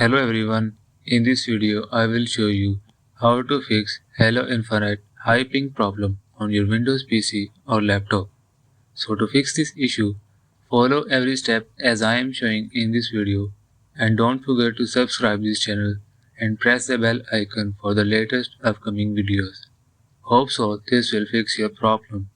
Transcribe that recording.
Hello everyone, in this video I will show you how to fix Halo Infinite high ping problem on your Windows PC or laptop. So to fix this issue, follow every step as I am showing in this video and don't forget to subscribe this channel and press the bell icon for the latest upcoming videos. Hope so this will fix your problem.